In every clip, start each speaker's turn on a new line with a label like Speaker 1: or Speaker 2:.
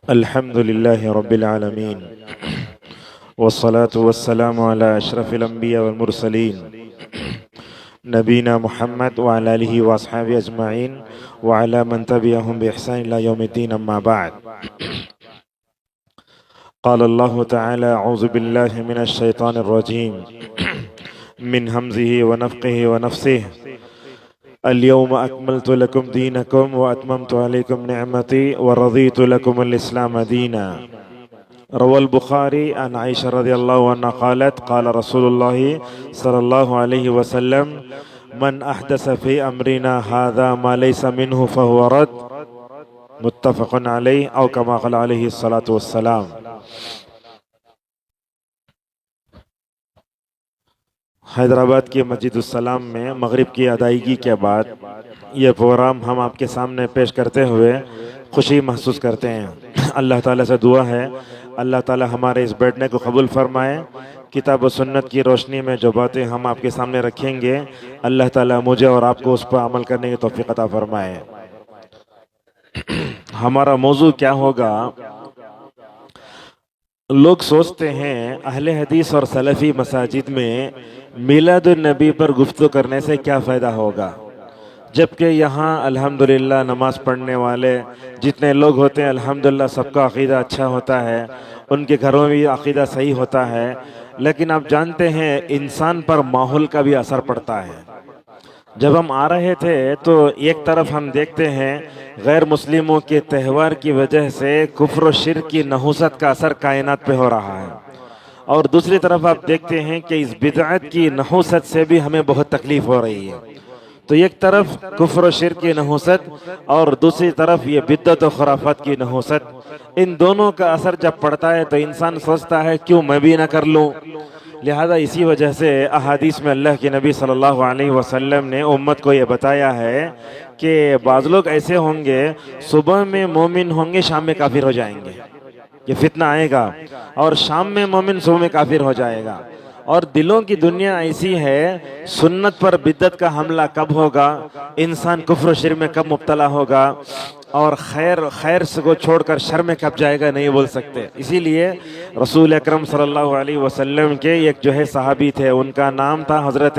Speaker 1: अल्हम्दुलिल्लाहि रब्बिल आलमीन वस्सलातु वस्सलामु अला अशरफिल अंबिया वल मुरसलीन नबीना मुहम्मद व अला आलिहि व अस्हाबिहि अजमाइन व अला मन तबिअहुम बि इहसान इला यौमिद्दीन अम्मा बाद। क़ाल अल्लाहु तआला अऊज़ु बिल्लाहि मिनश शैतानिर रजीम मिन हमज़िहि व नफ़्ख़िहि व नफ़्सिहि अल-यौम अकमलतु लकुम दीनकुम व अतममतु अलैकुम निअमती व रज़ीतु लकुमुल इस्लाम दीना। रवल बुखारी अन आयशा रज़ियल्लाहु अन्हा क़ालत क़ाल रसूलुल्लाहि सल्लल्लाहु अलैहि वसल्लम मन अहदस फ़ी अमरिना हाज़ा मा लैसा मिन्हु फ़हुव रद्द मुत्तफ़क़ुन अलैहि औ कमा क़ाल अलैहि अस्सलातु वस्सलाम। हैदराबाद की मस्जिदुस्सलाम में मगरिब की अदायगी के बाद ये प्रोग्राम हम आपके सामने पेश करते हुए खुशी महसूस करते हैं। अल्लाह ताला से दुआ है अल्लाह ताला हमारे इस बैठने को कबूल फरमाए। किताब व सुन्नत की रोशनी में जो बातें हम आपके सामने रखेंगे अल्लाह ताला मुझे और आपको उस पर अमल करने की तौफीक अता फरमाए। हमारा मौजू क्या होगा? लोग सोचते हैं अहले हदीस और सलफ़ी मसाजिद में मिलादुन नबी पर गुफ्तगू करने से क्या फ़ायदा होगा, जबकि यहाँ अल्हम्दुलिल्लाह नमाज़ पढ़ने वाले जितने लोग होते हैं अल्हम्दुलिल्लाह सबका अक़ीदा अच्छा होता है, उनके घरों में भी अक़ीदा सही होता है। लेकिन आप जानते हैं इंसान पर माहौल का भी असर पड़ता है। जब हम आ रहे थे तो एक तरफ हम देखते हैं गैर मुस्लिमों के त्यौहार की वजह से कुफ्र और शिर्क की नहुसत का असर कायनात पे हो रहा है, और दूसरी तरफ आप देखते हैं कि इस बिदअत की नहुसत से भी हमें बहुत तकलीफ हो रही है। तो एक तरफ कुफ्र और शिर्क की नहुसत और दूसरी तरफ ये बिद्दत और खुराफात की नहुसत, इन दोनों का असर जब पड़ता है तो इंसान सोचता है क्यों मैं भी ना कर लूँ। लिहाजा इसी वजह से अहादीस में अल्लाह के नबी सल्लल्लाहु अलैहि वसल्लम ने उम्मत को ये बताया है कि बाज़ लोग ऐसे होंगे सुबह में मोमिन होंगे शाम में काफिर हो जाएंगे, ये फितना आएगा, और शाम में मोमिन सुबह में काफिर हो जाएगा। और दिलों की दुनिया ऐसी है, सुन्नत पर बिद्दत का हमला कब होगा, इंसान कुफ्र शिर में कब मुब्तला होगा, और खैर को छोड़कर शर में कब जाएगा नहीं बोल सकते। इसीलिए रसूल अकरम सल्लल्लाहु अलैहि वसल्लम के एक जो है सहाबी थे, उनका नाम था हज़रत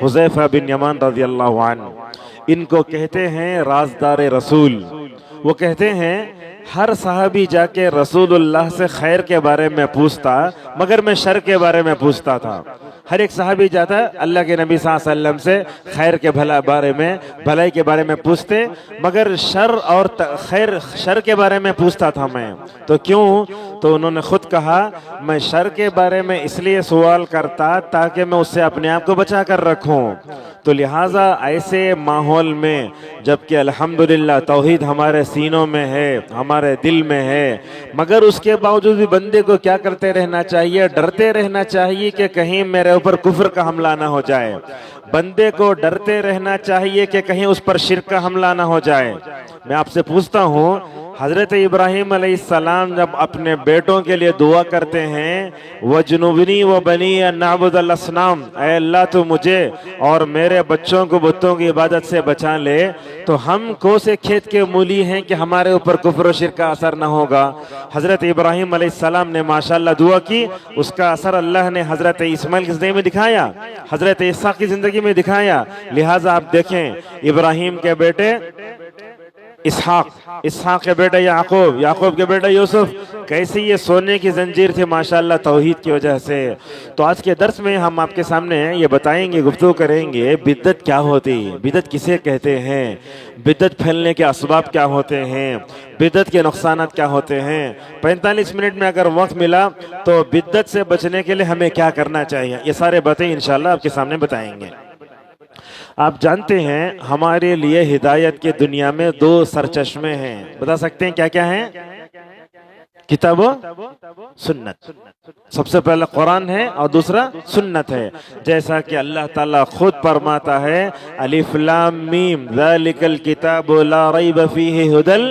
Speaker 1: हुज़ैफ़ा बिन यमान रज़ियल्लाहु अन्हु। इनको कहते हैं राज़दार रसूल। वो कहते हैं हर सहाबी जाके रसूलुल्लाह से खैर के बारे में पूछता, मगर मैं शर के बारे में पूछता था। हर एक सहाबी जाता अल्लाह के नबी सल्लल्लाहु अलैहि वसल्लम से खैर के भलाई के बारे में पूछते, मगर शर के बारे में पूछता था मैं। तो क्यों? तो उन्होंने खुद कहा मैं शर के बारे में इसलिए सवाल करता ताकि मैं उससे अपने आप को बचा कर रखूं। तो लिहाजा ऐसे माहौल में जबकि अल्हम्दुलिल्लाह तौहीद हमारे सीनों में है, हमारे दिल में है, मगर उसके बावजूद भी बंदे को क्या करते रहना चाहिए? डरते रहना चाहिए कि कहीं मेरे ऊपर कुफ्र का हमला ना हो जाए। बंदे को डरते रहना चाहिए कि कहीं उस पर शिर्क का हमला ना हो जाए। मैं आपसे पूछता हूँ, हजरत इब्राहिम अलैहिस्सलाम जब अपने बेटों के लिए दुआ करते हैं वजनुबनी व बनी नाबुदल असनाम, ऐ अल्लाह तो मुझे और मेरे बच्चों को बुतों की इबादत से बचा ले, तो हम कौन से खेत के मूली हैं कि हमारे ऊपर कुफ्र शिर्क का असर ना होगा। हजरत इब्राहिम अलैहिस्सलाम ने माशाअल्लाह दुआ की, उसका असर अल्लाह ने हजरत इस्माइल की जिंदगी में दिखाया, हजरत ईसा की जिंदगी में दिखाया। लिहाजा आप देखें इब्राहिम के बेटे इसहाक, इसहाक के बेटा याकूब, याकूब के बेटा यूसुफ, कैसी ये सोने की जंजीर थी माशाअल्लाह तौहीद की वजह से। तो आज के दर्स में हम आपके सामने ये बताएंगे, गुफ्तगू करेंगे बिद्दत क्या होती है, बिद्दत किसे कहते हैं, बिद्दत फैलने के असबाब क्या होते हैं, बिद्दत के नुकसानात क्या होते हैं। 45 मिनट में अगर वक्त मिला तो बिद्दत से बचने के लिए हमें क्या करना चाहिए, ये सारे बातें इंशाअल्लाह आपके सामने बताएंगे। आप जानते हैं हमारे लिए हिदायत के दुनिया में दो सरचश्मे हैं, बता सकते हैं क्या क्या हैं? किताब सुन्नत। सबसे पहला कुरान है और दूसरा सुन्नत है। जैसा कि अल्लाह ताला खुद फरमाता है अलिफ लाम मीम ज़ालिकल किताबु ला रैब फीहि हुदल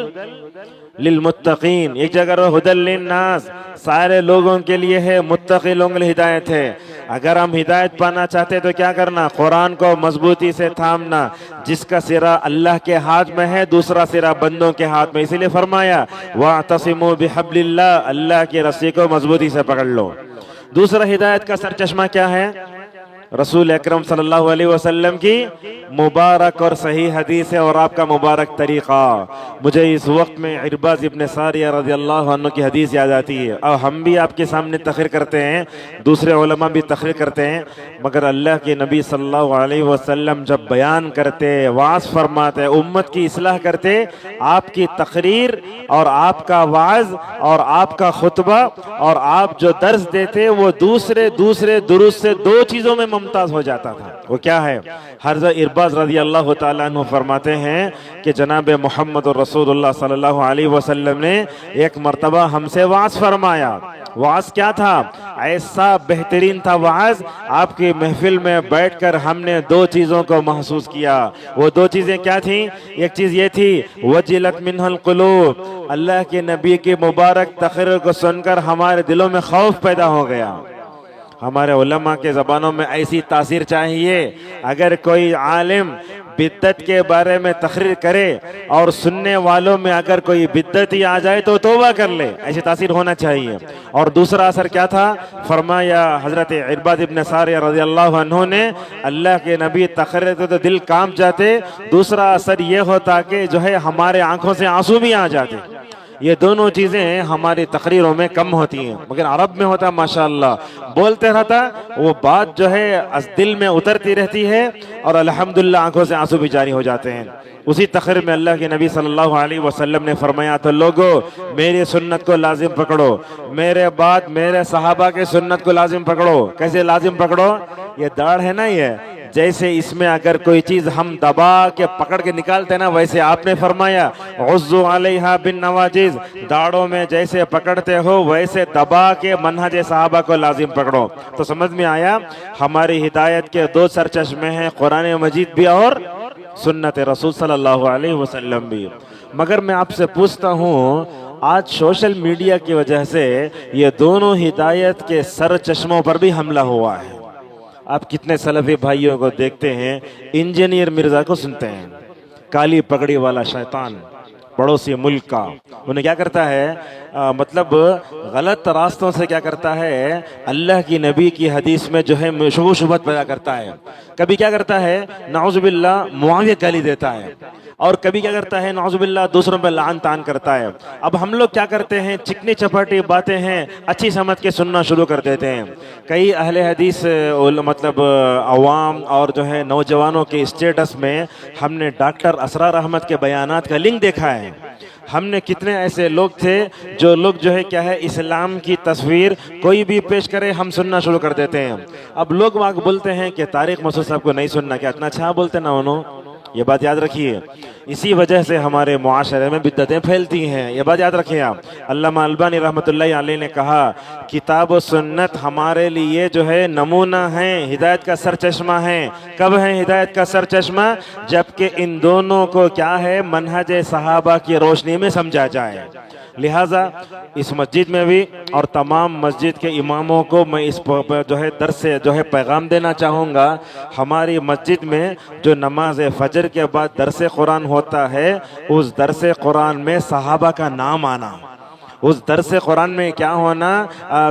Speaker 1: लिल मुत्तकीन, एक जगह हुदल लिन्नास, सारे लोगों के लिए है, मुत्तकी लोगों के लिए हिदायत है। अगर हम हिदायत पाना चाहते तो क्या करना, कुरान को मजबूती से थामना, जिसका सिरा अल्लाह के हाथ में है, दूसरा सिरा बंदों के हाथ में। इसीलिए फरमाया वातसिमू बिहब्लिल्लाह, अल्लाह की रस्सी को मजबूती से पकड़ लो। दूसरा हिदायत का सरचश्मा क्या है, रसूल अकरम सल्लल्लाहु अलैहि वसल्लम की मुबारक और सही हदीस है और आपका मुबारक तरीक़ा। मुझे इस वक्त में इरबाज़ इब्न सारिया रज़ियल्लाहु अन्हु की हदीस याद आती है। और हम भी आपके सामने तक़रीर करते हैं, दूसरे उलमा भी तक़रीर करते हैं, मगर अल्लाह के नबी सल्लल्लाहु अलैहि वसल्लम जब बयान करते, वाज़ फरमाते, उम्मत की इस्लाह करते, आपकी तक़रीर और आपका वाज़ और आपका खुतबा और आप जो दर्स देते वो दूसरे दुरुस्त से दो चीज़ों में मुमताज़ हो जाता था। वो क्या है, हज़रत इरबाज़ रज़ियल्लाहु ताला अन्हु फरमाते हैं कि जनाब मोहम्मद रसूलुल्लाह सल्लल्लाहु अलैहि वसल्लम ने एक मर्तबा हमसे वाज़ फरमाया। वाज़ क्या था, ऐसा बेहतरीन था वाज़, आपकी महफिल में बैठकर हमने दो चीज़ों को महसूस किया। वो दो चीज़ें क्या थी, एक चीज़ ये थी वजिलत मिनहुल कुलूब, अल्लाह के नबी की मुबारक तक़रीर को सुनकर हमारे दिलों में खौफ पैदा हो गया। हमारे उलमा के ज़बानों में ऐसी तासीर चाहिए, अगर कोई आलिम बिद्दत के बारे में तकरीर करे और सुनने वालों में अगर कोई बिद्दत ही आ जाए तो तौबा कर ले, ऐसी तासीर होना चाहिए। और दूसरा असर क्या था, फरमाया हजरत इरबाद इब्न सारिया रज़ियल्लाहु अन्हु ने, अल्लाह के नबी तकरीर तो दिल कांप जाते, दूसरा असर ये होता कि जो है हमारे आंखों से आंसू भी आ जाते। ये दोनों चीज़ें हमारी तकरीरों में कम होती हैं, मगर अरब में होता माशाअल्लाह, बोलते रहता, वो बात जो है दिल में उतरती रहती है और अल्हम्दुलिल्लाह आंखों से आंसू भी जारी हो जाते हैं। उसी तकरीर में अल्लाह के नबी सल्लल्लाहु अलैहि वसल्लम ने फरमाया, तो लोगो मेरी सुन्नत को लाजिम पकड़ो, मेरे बाद मेरे सहाबा के सुन्नत को लाजिम पकड़ो। कैसे लाजिम पकड़ो, ये दाढ़ है ना, ये जैसे इसमें अगर कोई चीज़ हम दबा के पकड़ के निकालते ना, वैसे आपने फरमाया उज़्ज़ु अलैहा बिन नवाजिज़, दाढ़ों में जैसे पकड़ते हो वैसे दबा के मनहज सहाबा को लाजिम पकड़ो। तो समझ में आया, हमारी हिदायत के दो सरचश्मे हैं, कुरान मजीद भी और सुन्नत रसूल सल्लल्लाहु अलैहि वसल्लम भी। मगर मैं आपसे पूछता हूँ, आज सोशल मीडिया की वजह से ये दोनों हिदायत के सर चश्मों पर भी हमला हुआ है। आप कितने सलफी भाइयों को देखते हैं, इंजीनियर मिर्जा को सुनते हैं, काली पगड़ी वाला शैतान पड़ोसी मुल्क का, उन्हें क्या करता है, मतलब गलत रास्तों से क्या करता है, अल्लाह की नबी की हदीस में जो है शुबहत पैदा करता है। कभी क्या करता है, नाउज़ुबिल्लाह मुआविया गाली देता है, और कभी क्या करता है, नाउज़ुबिल्लाह दूसरों पर लान तान करता है। अब हम लोग क्या करते हैं, चिकनी चपाटी बातें हैं अच्छी समझ के सुनना शुरू कर देते हैं। कई अहले हदीस मतलब अवाम और जो है नौजवानों के स्टेटस में हमने डॉक्टर असरार अहमद के बयानात का लिंक देखा है। हमने कितने ऐसे लोग थे जो लोग जो है क्या है, इस्लाम की तस्वीर कोई भी पेश करे हम सुनना शुरू कर देते हैं। अब लोग वहाँ बोलते हैं कि तारिक मसूद साहब को नहीं सुनना, क्या इतना अच्छा बोलते ना उन्होंने, ये बात याद रखिए। इसी वजह से हमारे मुआशरे में बिद्दतें फैलती हैं, ये बात याद रखिए आप। अल्लामा अलबानी रहमतुल्लाहि अलैह ने कहा, किताब व सुन्नत हमारे लिए जो है नमूना है, हिदायत का सर चश्मा है। कब है हिदायत का सर चश्मा, जबकि इन दोनों को क्या है, मनहज सहाबा की रोशनी में समझा जाए। लिहाजा इस मस्जिद में भी और तमाम मस्जिद के इमामों को मैं इस जो है दर से जो है पैगाम देना चाहूँगा, हमारी मस्जिद में जो नमाज फजर के बाद दरस कुरान होता है, उस दरस कुरान में सहाबा का नाम आना, उस दरस कुरान में क्या होना,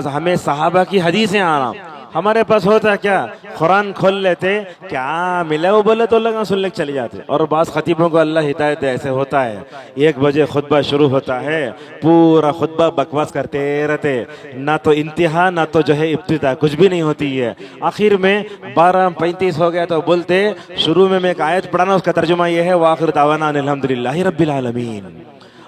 Speaker 1: हमें सहाबा की हदीसें आना। हमारे पास होता क्या, कुरान खोल लेते, क्या मिला वो बोले तो लगा सुन ले चले जाते। और बास खतीबों को अल्लाह हिदायत दे, ऐसे होता है 1 बजे खुतबा शुरू होता है, पूरा खुतबा बकवास करते रहते, ना तो इंतहा ना तो जो है इब्तिदा, कुछ भी नहीं होती है। आखिर में 12:35 हो गया तो बोलते, शुरू में मैं एक आयत पढ़ाना, उसका तर्जुमा ये है, वाखिर दावाना अल्हम्दुलिल्लाहि रब्बिल आलमीन।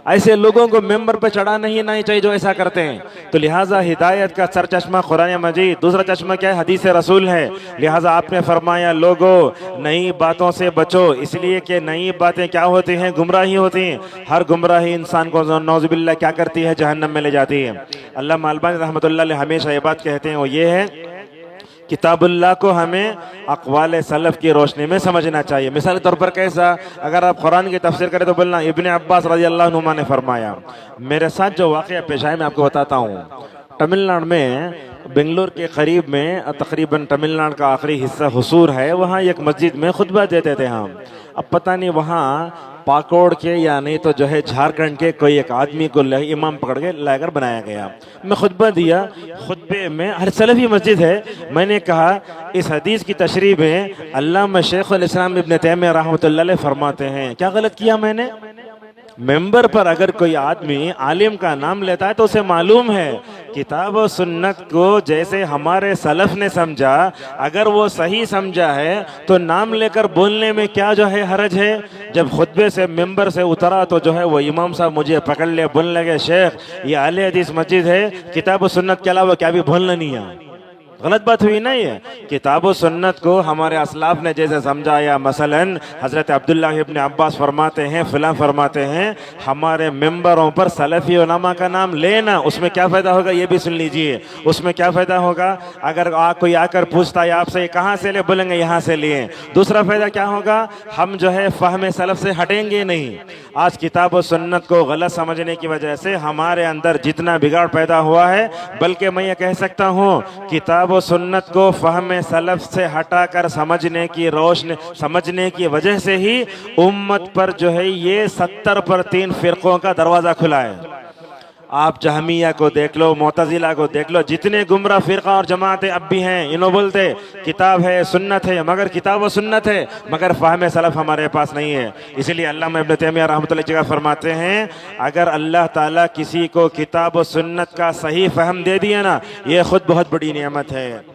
Speaker 1: ऐसे लोगों को मेंबर पर चढ़ाना ही नहीं चाहिए जो ऐसा करते हैं। तो लिहाजा हिदायत का सर चश्मा कुरान मजीद, दूसरा चश्मा क्या है, हदीस रसूल है। लिहाजा आपने फरमाया, लोगों नई बातों से बचो, इसलिए कि नई बातें क्या होती हैं, गुमराही होती हैं। हर गुमराही इंसान को नौज़ुबिल्लाह क्या करती है, जहन्नम में ले जाती है। अल्लामा अलबानी रहमतुल्लाह अलैह हमेशा ये बात कहते हैं, वो ये है किताबुल्लाह को हमें अक़वाल सलफ़ की रोशनी में समझना चाहिए। मिसाल के तौर पर कैसा, अगर आप कुरान की तफसीर करें तो बोलना इब्ने अब्बास रज़ियल्लाहु अन्हुमा ने फरमाया। मेरे साथ जो वाक़या पेश आया मैं आपको बताता हूँ। तमिलनाडु में बेंगलोर के करीब में तकरीबन तमिलनाडु का आखिरी हिस्सा हुसूर है, वहाँ एक मस्जिद में खुतबा देते थे हम। अब पता नहीं वहाँ पाकोड़ के या नहीं तो जो है झारखंड के कोई एक आदमी को इमाम पकड़ के लाकर बनाया गया। मैं खुतबा दिया, खुतबे में हर सलफ़ी मस्जिद है। मैंने कहा इस हदीस की तशरीह में अल्लामा शेखुल इस्लाम इब्न तैमिया रहमतुल्लाह अलैह फरमाते हैं, क्या गलत किया मैंने? मेंबर पर अगर कोई आदमी आलिम का नाम लेता है तो उसे मालूम है किताब और सुन्नत को जैसे हमारे सलफ ने समझा, अगर वो सही समझा है तो नाम लेकर बोलने में क्या जो है हरज है। जब खुतबे से मेंबर से उतरा तो जो है वो इमाम साहब मुझे पकड़ ले, बोलने लगे शेख ये अहले हदीस मस्जिद है, किताब और सुन्नत के अलावा क्या भी बोलना नहीं है। गलत बात हुई ना ये। किताब और सुन्नत को हमारे असलाफ ने जैसे समझाया, मसलन हज़रत अब्दुल्लाह इब्न अब्बास फरमाते हैं, फिला फरमाते हैं हमारे मेंबरों पर सलफ़ी उलमा का नाम लेना, उसमें क्या फ़ायदा होगा ये भी सुन लीजिए। उसमें क्या फ़ायदा होगा, अगर कोई आकर पूछता है आपसे कहाँ से ले, बोलेंगे यहाँ से लिए। दूसरा फ़ायदा क्या होगा, हम जो है फ़हम सलफ़ से हटेंगे नहीं। आज किताब और सुन्नत को गलत समझने की वजह से हमारे अंदर जितना बिगाड़ पैदा हुआ है, बल्कि मैं ये कह सकता हूँ किताब और सुन्नत को फ़हम सलफ़ से हटाकर समझने की वजह से ही उम्मत पर जो है ये 70 पर 3 फ़िरक़ों का दरवाज़ा खुला है। आप जहमिया को देख लो, मोतज़िला को देख लो, जितने गुमराह फ़िरक़ा और जमातें अब भी हैं, इन्हों बोलते किताब है सुन्नत है, मगर किताब और सुन्नत है मगर फ़हम सलफ़ हमारे पास नहीं है। इसलिए अल्लामा इब्न तैमिया रहमतुल्लाह अलैह फरमाते हैं अगर अल्लाह ताला किसी को किताब और सुन्नत का सही फ़हम दे दिया ना, ये ख़ुद बहुत बड़ी नेमत है।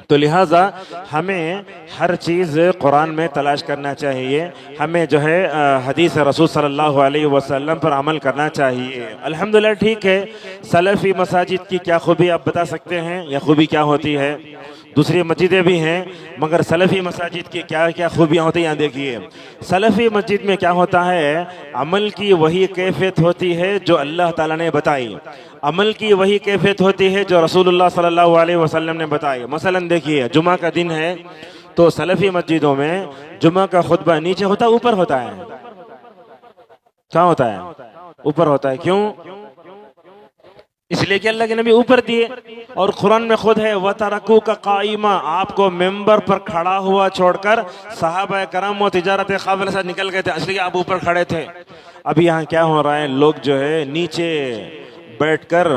Speaker 1: तो लिहाजा हमें हर चीज़ कुरान में तलाश करना चाहिए, हमें जो है हदीस रसूल सल्लल्लाहु अलैहि वसल्लम पर अमल करना चाहिए। अल्हम्दुलिल्लाह ठीक है, सलफ़ी मसाजिद की क्या खूबी आप बता सकते हैं, या खूबी क्या होती है? दूसरी मस्जिदें भी हैं मगर सलफ़ी मसाजिद की क्या क्या खूबियाँ होती हैं यहाँ देखिए। सलफ़ी मस्जिद में क्या होता है, अमल की वही कैफियत होती है जो अल्लाह ताला ने बताई, अमल की वही कैफियत होती है जो रसूलुल्लाह सल्लल्लाहु अलैहि वसल्लम ने बताई। मसलन देखिए जुमा का दिन है तो सलफ़ी मस्जिदों में जुमा का खुतबा नीचे होता है ऊपर होता है? क्या होता है? ऊपर होता है। क्यों? इसलिए कि अल्लाह के नबी ऊपर दिए और कुरान में खुद है वतरकू का काइमा, आपको मेंबर पर खड़ा हुआ छोड़कर सहाबा कराम व तिजारत काफिला साथ निकल गए थे, इसलिए आप ऊपर खड़े थे। अभी यहाँ क्या हो रहा है, लोग जो है नीचे बैठकर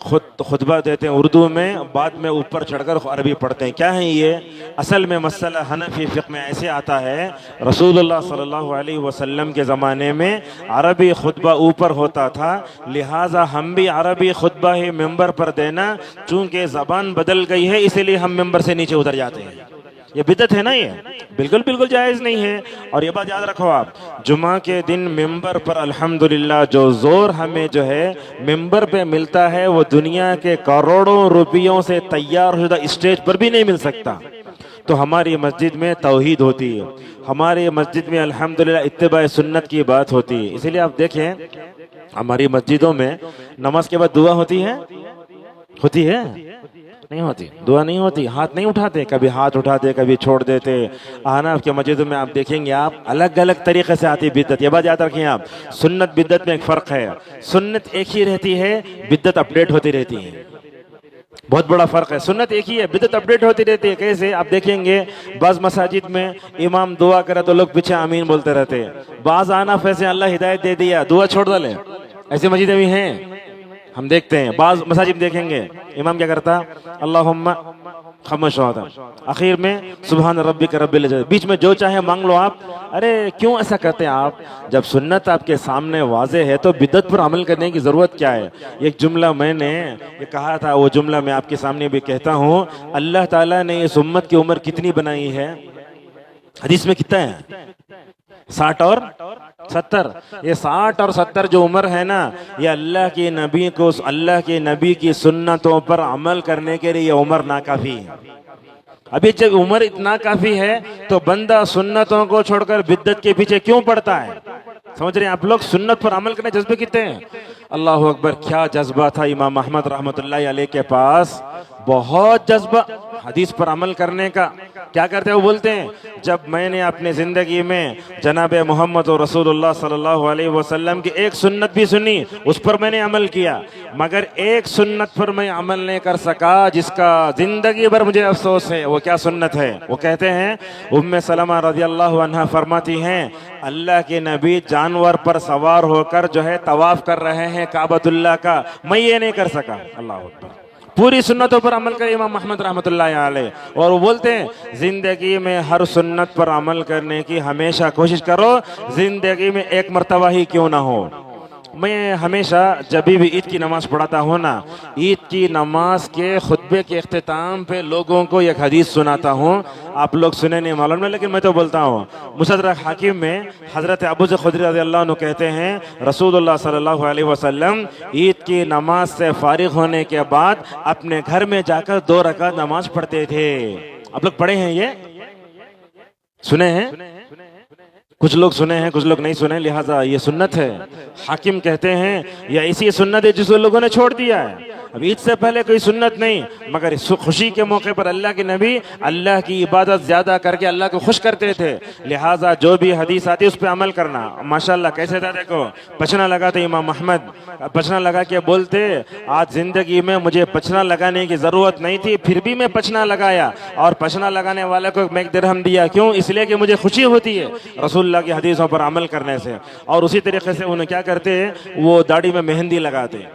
Speaker 1: खुतबा देते हैं उर्दू में, बाद में ऊपर चढ़कर अरबी पढ़ते हैं। क्या है ये? असल में मसला हनफी फ़िक़्ह में ऐसे आता है, रसूलुल्लाह सल्लल्लाहु अलैहि वसल्लम के ज़माने में अरबी खुतबा ऊपर होता था, लिहाजा हम भी अरबी खुतबा ही मेंबर पर देना, चूँकि ज़बान बदल गई है इसीलिए हम मेंबर से नीचे उतर जाते हैं। ये बिदअत है ना, ये बिल्कुल बिल्कुल जायज़ नहीं है। और ये बात याद रखो आप, जुमा के दिन मेंबर पर अल्हम्दुलिल्लाह जो जोर हमें जो है मेंबर पे मिलता है वो दुनिया के करोड़ों रुपयों से तैयार शुदा स्टेज पर भी नहीं मिल सकता। तो हमारी मस्जिद में तौहीद होती है, हमारी मस्जिद में अल्हम्दुलिल्लाह इत्तिबा सुन्नत की बात होती है। इसीलिए आप देखें हमारी मस्जिदों में नमाज के बाद दुआ होती है? होती है? नहीं होती, दुआ नहीं होती, हाथ नहीं उठाते, कभी हाथ उठाते कभी छोड़ देते। अहनाफ के मस्जिदों में आप देखेंगे आप अलग अलग तरीके से आती बिद्दत। ये बात याद रखें आप, सुन्नत बिद्दत में एक फ़र्क है, सुन्नत एक ही रहती है, बिद्दत अपडेट होती रहती है, बहुत बड़ा फ़र्क है। सुन्नत एक ही है, बिद्दत अपडेट होती रहती है। कैसे? आप देखेंगे बाज़ मसाजिद में इमाम दुआ करे तो लोग पीछे आमीन बोलते रहते हैं, बाज़ अहनाफ ऐसे अल्लाह हिदायत दे दिया दुआ छोड़ डाले, ऐसी मस्जिदें भी हैं, हम देखते हैं। बाज़ मसाजिद देखेंगे इमाम क्या करता, अल्लाहुम्मा खामोश होता, आखिर में सुबहान रब्बिक रब्बिल इज्जत, बीच में जो चाहे मांग लो आप। अरे क्यों ऐसा करते हैं आप? जब सुन्नत आपके सामने वाज़े है तो बिदअत पर अमल करने की ज़रूरत क्या है? एक जुमला मैंने ये कहा था, वो जुमला मैं आपके सामने भी कहता हूँ। अल्लाह ताला ने इस उम्मत की उम्र कितनी बनाई है? हदीस में कितना है? 60 और 70। ये 60 और 70 जो उम्र है ना, ये अल्लाह के नबी को, अल्लाह के नबी की सुन्नतों पर अमल करने के लिए ये उम्र नाकाफी है। अभी जब उम्र इतना काफी है तो बंदा सुन्नतों को छोड़कर बिद्दत के पीछे क्यों पड़ता है? समझ रहे हैं आप लोग? सुन्नत पर अमल करने जज्बे कितने हैं? अल्लाह अकबर, क्या जज्बा था इमाम अहमद रहमतुल्लाह अलैह के पास, बहुत जज्बा। हदीस पर अमल करने का क्या करते हैं, वो बोलते हैं जब मैंने अपनी ज़िंदगी में जनाब मोहम्मद और रसूलुल्लाह सल्लल्लाहु अलैहि वसल्लम की एक सुन्नत भी सुनी, उस पर मैंने अमल किया, मगर एक सुन्नत पर मैं अमल नहीं कर सका जिसका ज़िंदगी भर मुझे अफसोस है। वो क्या सुन्नत है? वो कहते हैं, उम्मे सलमा रज़ियल्लाहु अन्हा फरमाती हैं, अल्लाह के नबी जानवर पर सवार होकर जो है तवाफ कर रहे हैं काबतुल्लाह का, मैं ये नहीं कर सका। अल्लाह अकबर। पूरी सुन्नतों पर अमल करे इमाम अहमद रहमतुल्लाह अलैह। और वो बोलते हैं जिंदगी में हर सुन्नत पर अमल करने की हमेशा कोशिश करो, जिंदगी में एक मर्तबा ही क्यों ना हो। मैं हमेशा जब भी ईद की नमाज पढ़ाता हूँ ना, ईद की नमाज के खुतबे के इख्तिताम पे लोगों को एक हदीस सुनाता हूँ। आप लोग सुने नहीं मालूम है, लेकिन मैं तो बोलता हूँ। मुसद्दरक हाकिम में हज़रत अबू ज़र खुदरी रज़ियल्लाहु अन्हु कहते हैं, रसूलुल्लाह सल्लल्लाहु अलैहि वसल्लम ईद की नमाज से फारिग होने के बाद अपने घर में जाकर 2 रकात नमाज पढ़ते थे। आप लोग पढ़े हैं, ये सुने हैं? कुछ लोग सुने हैं, कुछ लोग नहीं सुने, लिहाजा ये सुन्नत है। हाकिम कहते हैं यह इसी सुन्नत है जिसको लोगों ने छोड़ दिया है। अब ईद से पहले कोई सुन्नत नहीं, मगर खुशी के मौके पर अल्लाह के नबी अल्लाह की इबादत ज्यादा करके अल्लाह को खुश करते थे। लिहाजा जो भी हदीस आती है उस पर अमल करना। माशाल्लाह कैसे था, देखो पचना लगाते इमाम अहमद, पचना लगा के बोलते, आज जिंदगी में मुझे पचना लगाने की जरूरत नहीं थी, फिर भी मैं पचना लगाया, और पचना लगाने वाले को मैं 1 दिरहम दिया। क्यों? इसलिए कि मुझे खुशी होती है रसूलुल्लाह की हदीसों पर अमल करने से। और उसी तरीके से उन्हें क्या करते, वो दाढ़ी में मेहंदी लगाते।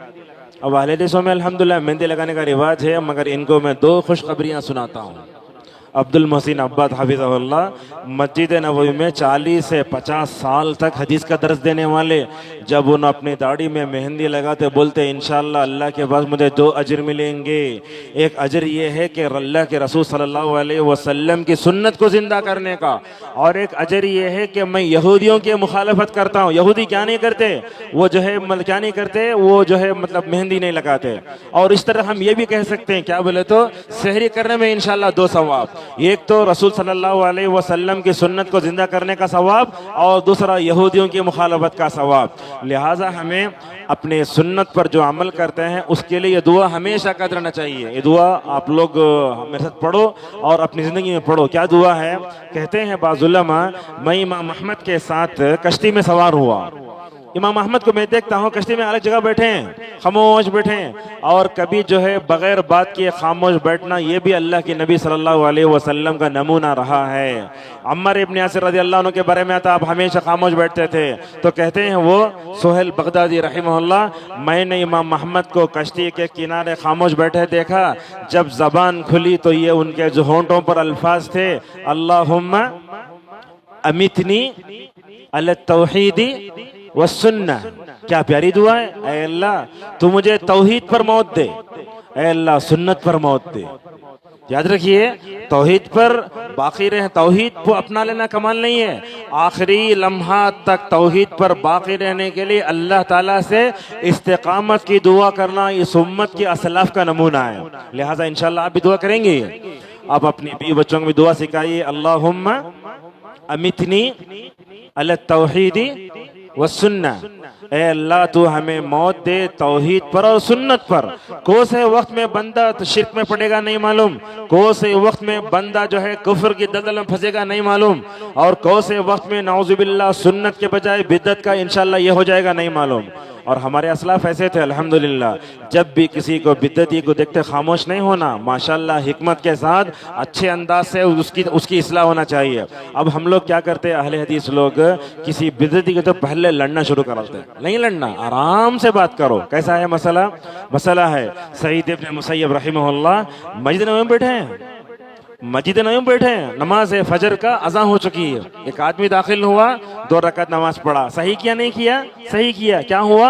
Speaker 1: अब अहले हदीसों में अल्हम्दुलिल्लाह मेहंदी लगाने का रिवाज है, मगर इनको मैं 2 खुशखबरियां सुनाता हूँ। अब्दुल मोहसिन अब्बाद हफिज़हुल्लाह मस्जिद नबवी में 40 से 50 साल तक हदीस का दर्स देने वाले, जब उन्हें अपनी दाढ़ी में मेहंदी लगाते बोलते, इंशाअल्लाह अल्लाह के पास मुझे 2 अजर मिलेंगे। एक अजर ये है कि अल्लाह के रसूल सल्लल्लाहु अलैहि वसल्लम की सुन्नत को जिंदा करने का, और एक अजर ये है कि मैं यहूदियों की मुखालफत करता हूँ। यहूदी क्या नहीं करते, वो जो है मतलब क्या नहीं करते, वो जो है मतलब मेहंदी नहीं लगाते। और इस तरह हम ये भी कह सकते हैं, क्या बोले तो, सहरी करने में इंशाअल्लाह 2 सवाब, एक तो रसूल सल्लल्लाहु अलैहि वसल्लम की सुन्नत को जिंदा करने का सवाब, और दूसरा यहूदियों की मुखालफत का सवाब। लिहाजा हमें अपने सुन्नत पर जो अमल करते हैं उसके लिए ये दुआ हमेशा याद रहना चाहिए। ये दुआ आप लोग मेरे साथ पढ़ो और अपनी ज़िंदगी में पढ़ो। क्या दुआ है? कहते हैं बाज़ उलमा, मैं इमाम अहमद के साथ कश्ती में सवार हुआ। इमाम अहमद को मैं देखता हूँ कश्ती में अलग जगह बैठे हैं, खामोश बैठे हैं, और कभी जो है बगैर बात किए खामोश बैठना, ये भी अल्लाह के नबी सल्लल्लाहु अलैहि वसल्लम का नमूना रहा है। अम्मार इब्न यासिर रज़ियल्लाहु अन्हु के बारे में आता, आप हमेशा खामोश बैठते थे, तो कहते हैं वो सुहेल बगदादी रहमहुल्लाह, मैंने इमाम अहमद को कश्ती के किनारे खामोश बैठे देखा, जब जबान खुली तो ये उनके जो होंठों पर अल्फाज थे, अल्लाहुम्मा अमितनी अला तौहीदी व सुन्ना। क्या प्यारी दुआ है। ऐ अल्लाह तू मुझे तौहीद पर मौत दे, ऐ अल्लाह सुन्नत पर मौत दे। याद रखिए, तौहीद पर बाकी रहे। तौहीद को अपना लेना कमाल नहीं है, आखिरी लम्हा तक तौहीद पर बाकी रहने के लिए अल्लाह ताला से इस्तिकामत की दुआ करना इस उम्मत की असलाफ का नमूना है। लिहाजा इंशाअल्लाह आप भी दुआ करेंगे। आप अपनी बीवी बच्चों को भी दुआ सिखाइए, अल्लाहुम्मा अमितनी अला तौहीदी व सुन्ना। ए अल्लाह तू हमें मौत दे तौहीद पर और सुन्नत पर। कौन से वक्त में बंदा तो शिर्क में पड़ेगा नहीं मालूम, कौन से वक्त में बंदा जो है कुफ्र की दलदल में फंसेगा नहीं मालूम, और कौन से वक्त में नाउजुबिल्लाह सुन्नत के बजाय बिदअत का इंशाअल्लाह ये हो जाएगा नहीं मालूम। और हमारे असलाफ ऐसे थे अल्हम्दुलिल्लाह, जब भी किसी को बिदअती को देखते खामोश नहीं होना, माशाअल्लाह हिकमत के साथ अच्छे अंदाज से उसकी इस्लाह होना चाहिए। अब हम लोग क्या करते हैं, अहले हदीस लोग किसी बिदअती के तो पहले लड़ना शुरू कर देते हैं। नहीं लड़ना, आराम से बात करो। कैसा है मसला? मसला है सईद इब्न मुसय्यब रहमहुल्लाह मस्जिद में बैठे हैं, मस्जिद में बैठे हैं, नमाज फजर का अज़ान हो चुकी है, एक आदमी दाखिल हुआ, 2 रकात नमाज पढ़ा। सही किया नहीं किया? सही किया। क्या हुआ?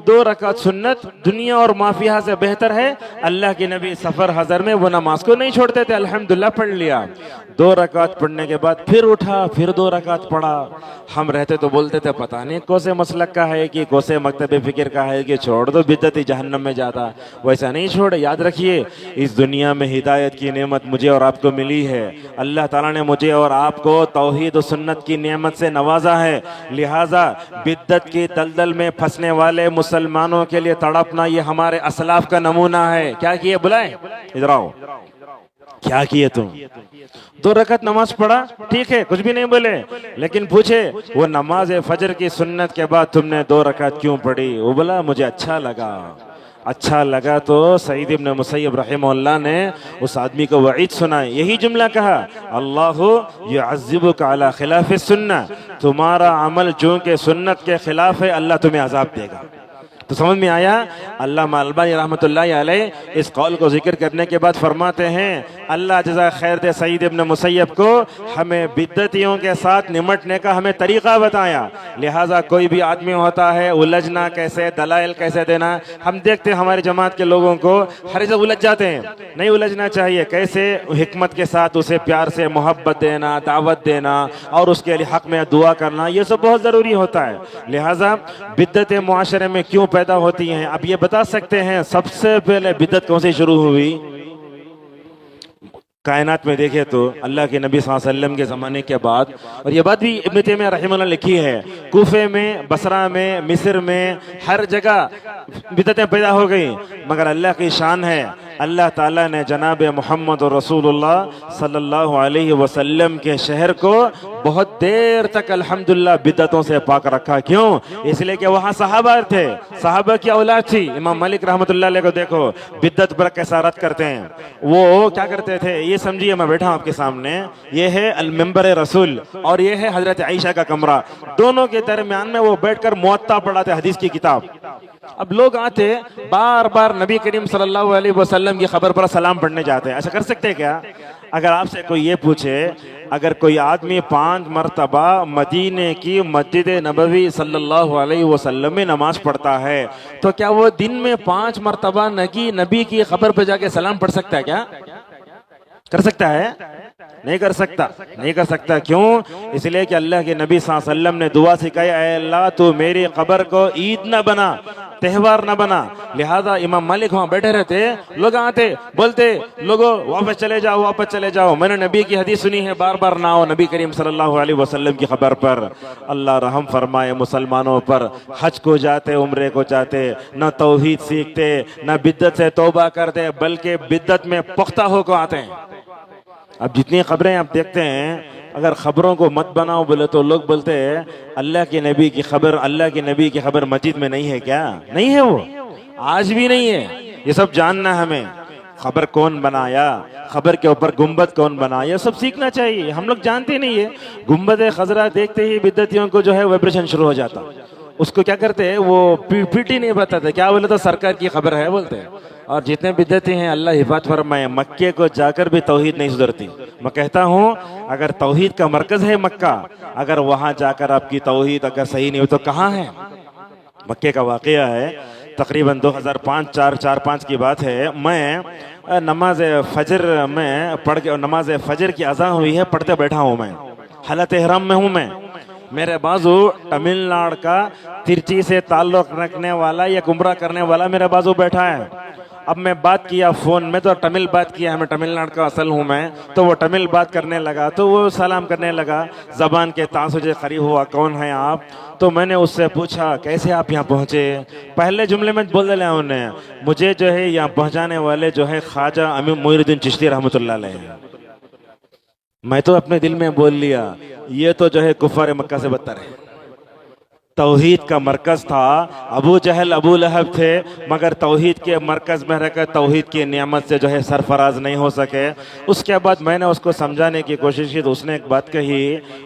Speaker 1: 2 रकात सुन्नत दुनिया और माफिया से बेहतर है। अल्लाह के नबी सफर हजर में वो नमाज को नहीं छोड़ते थे, अल्हम्दुलिल्लाह पढ़ लिया। 2 रकात पढ़ने के बाद फिर उठा, फिर 2 रकात पढ़ा। हम रहते तो बोलते थे पता नहीं कौसे मसलक का है कि कौसे मकतब फिक्र का है कि छोड़ दो बिदअती जहन्नम में जाता। वैसा नहीं छोड़े। याद रखिए, इस दुनिया में हिदायत की नेमत मुझे और आपको मिली है। अल्लाह ताला ने मुझे और आपको तौहीद और सुन्नत की नेमत से नवाजा है। लिहाजा बिदअत की दलदल में फंसने वाले मुसलमानों के लिए तड़पना ये हमारे असलाफ का नमूना है। क्या किए? बुलाए, इधर आओ। क्या किए तुम? 2 रकात नमाज पढ़ा, ठीक है, कुछ भी नहीं बोले, लेकिन पूछे वो नमाज फजर की सुन्नत के बाद तुमने 2 रकात क्यों पढ़ी? वो बोला मुझे अच्छा लगा। अच्छा लगा तो सईद इब्न मुसय्यब रहमहुल्लाह ने उस आदमी को वईद सुनाई, यही जुमला कहा, अल्लाहु युअज़्ज़िबुका अला खिलाफ़ि सुन्नह, तुम्हारा अमल जो के सुन्नत के खिलाफ है अल्लाह तुम्हें अजाब देगा। तो समझ में आया? अल्लामा अलबानी रहमतुल्लाहि अलैह इस कौल को जिक्र करने के बाद फरमाते हैं, अल्लाह जज़ा खैर दे सईद इब्न मुसय्यब को हमें बिद्दतियों के साथ निमटने का हमें तरीक़ा बताया। लिहाजा कोई भी आदमी होता है उलझना कैसे, दलाइल कैसे देना, हम देखते हैं हमारी जमात के लोगों को हर जगह उलझ जाते हैं, नहीं उलझना चाहिए। कैसे? हिकमत के साथ उसे प्यार से मोहब्बत देना, दावत देना और उसके लिए हक़ में दुआ करना, ये सब बहुत ज़रूरी होता है। लिहाजा बिद्दतें मुआशरे में क्यों पैदा होती हैं? अब ये बता सकते हैं सबसे पहले बिद्दत कौन सी शुरू हुई? कायनात में देखे तो अल्लाह के नबी सल्लल्लाहु अलैहि वसल्लम के ज़माने के बाद, और ये बात भी इब्न तैमिया रहमतुल्लाह लिखी है, कूफे में, बसरा में, मिस्र में, हर जगह बिदअतें पैदा हो गई। मगर अल्लाह की शान है, अल्लाह ताला ने जनाब मोहम्मद रसूलुल्लाह सल्लल्लाहु अलैहि वसल्लम के शहर को बहुत देर तक अल्हम्दुलिल्लाह बिदअतों से पाक रखा। क्यों? इसलिए कि वहाँ सहाबा थे, सहाबा की औलाद थी। इमाम मालिक रहमतुल्लाह अलैह को देखो बिदअत पर कैसा रद्द करते हैं। वो क्या करते थे, ये समझिए, मैं बैठा हूं आपके सामने, ये है अल मिंबर रसूल और ये है हजरत आयशा का कमरा, दोनों के दरमियान में वो बैठकर मुअत्ता पढ़ाते हदीस की किताब। अब लोग आते बार बार नबी करीम सल्लल्लाहु अलैहि वसल्लम की खबर पर सलाम पढ़ने जाते हैं। ऐसा कर सकते हैं क्या? अगर आपसे कोई ये पूछे, अगर कोई आदमी 5 मरतबा मदीने की मस्जिद नबवी सल्लल्लाहु अलैहि वसल्लम में नमाज पढ़ता है, तो क्या वो दिन में 5 मरतबा नबी की खबर पर जाके सलाम पढ़ सकता है क्या? कर सकता है? नहीं कर सकता, नहीं कर सकता। क्यों? इसलिए कि अल्लाह के नबी सल्लल्लाहु अलैहि वसल्लम ने दुआ सिखाई, ऐ अल्लाह तू मेरी कब्र को ईद न बना, त्यौहार न बना। लिहाजा इमाम मालिक वहाँ बैठे रहते, लोग आते बोलते, लोगों वापस चले जाओ, वापस चले जाओ, मैंने नबी की हदीस सुनी है, बार बार ना आओ नबी करीम सल्लल्लाहु अलैहि वसल्लम की खबर पर। अल्लाह रहम फरमाए मुसलमानों पर, हज को जाते, उम्रे को जाते, न तौहीद सीखते, न बिद्दत से तौबा करते, बल्कि बिद्दत में पुख्ता होकर आते हैं। अब जितनी खबरें आप देखते हैं, अगर खबरों को मत बनाओ बोले तो लोग बोलते हैं अल्लाह के नबी की खबर, अल्लाह के नबी की खबर मस्जिद में नहीं है क्या? नहीं है, वो आज भी नहीं है। ये सब जानना हमें, खबर कौन बनाया, खबर के ऊपर गुंबद कौन बनाया, सब सीखना चाहिए। हम लोग जानते नहीं है। गुंबद खजरा देखते ही बिद्दतियों को जो है वाइब्रेशन शुरू हो जाता। उसको क्या करते हैं, वो पीटी नहीं बताते, क्या बोले तो सरकार की खबर है बोलते हैं। और जितने बिद्दती हैं अल्लाह हिफाजत फरमाए, मक्के को जाकर भी तौहीद नहीं सुधरती। मैं कहता हूँ अगर तौहीद का मरकज है मक्का, अगर वहां जाकर आपकी तौहीद अगर सही नहीं हो तो कहाँ है? मक्के का वाकया है, तकरीबन 2005 की बात है। मैं नमाज फजर में पढ़ के, नमाज फजर की अज़ान हुई है, पढ़ते बैठा हूँ मैं, हालत इहराम में हूँ मैं। मेरे बाजू तमिलनाडु का तिरची से ताल्लुक रखने वाला या उम्रा करने वाला मेरे बाजू बैठा है। अब मैं बात किया फोन में तो तमिल बात किया, मैं तमिलनाडु का असल हूँ मैं, तो वो तमिल बात करने लगा, तो वो सलाम करने लगा, जबान के तासुजे करीब हुआ, कौन है आप? तो मैंने उससे पूछा कैसे आप यहाँ पहुँचे? पहले जुमले में बोल दिया उन्होंने, मुझे जो है यहाँ पहुँचाने वाले जो है ख्वाजा अमीर मोइनुद्दीन चिश्ती रहमतुल्लाह अलैह। मैं तो अपने दिल में बोल लिया, ये तो जो है कुफार मक्का से बदतर है। तौहीद का मरकज था, अबू जहल अबू लहब थे, मगर तौहीद के मरकज में रहकर तौहीद की नियामत से जो है सरफराज नहीं हो सके। उसके बाद मैंने उसको समझाने की कोशिश की तो उसने एक बात कही,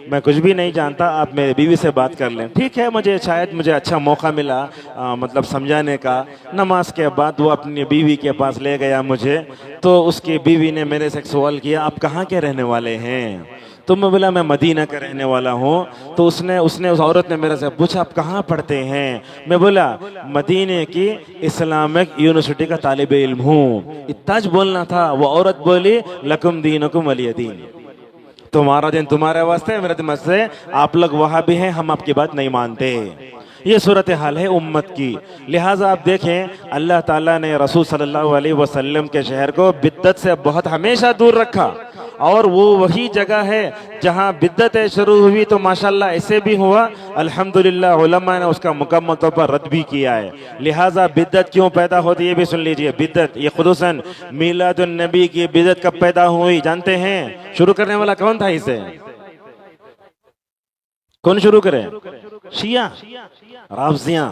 Speaker 1: मैं कुछ भी नहीं जानता, आप मेरी बीवी से बात कर लें। ठीक है, मुझे शायद मुझे अच्छा मौका मिला मतलब समझाने का। नमाज के बाद वो अपनी बीवी के पास ले गया मुझे, तो उसकी बीवी ने मेरे से एक सवाल किया, आप कहाँ के रहने वाले हैं? तो मैं बोला मैं मदीना का रहने वाला हूँ। तो उसने उस औरत ने मेरे से पूछा आप कहाँ पढ़ते हैं? मैं बोला मदीने की इस्लामिक यूनिवर्सिटी का तालिब इल्म हूँ। इतना बोलना था, वो औरत बोली लकुम दीनुकुम वलिय दीन, तुम्हारा दिन तुम्हारे वास्ते, मेरा दिन मुझसे, आप लोग वहाँ भी हैं, हम आपकी बात नहीं मानते। ये सूरत हाल है उम्मत की। लिहाजा आप देखें अल्लाह ताला ने रसूल सल्लल्लाहु अलैहि वसल्लम के शहर को बिद्दत से बहुत हमेशा दूर रखा। और वो वही जगह है जहाँ बिद्दतें शुरू हुई तो माशाल्लाह ऐसे भी हुआ, अल्हम्दुलिल्लाह उलमा ने उसका मुकम्मल तौर पर रद्द भी किया है। लिहाजा बिद्दत क्यों पैदा होती है ये भी सुन लीजिए। बिद्दत ये खुसूसन मीलादुन नबी की बिद्दत कब पैदा हुई जानते हैं? शुरू करने वाला कौन था इसे? कौन शुरू करे? शिया, राफजियां।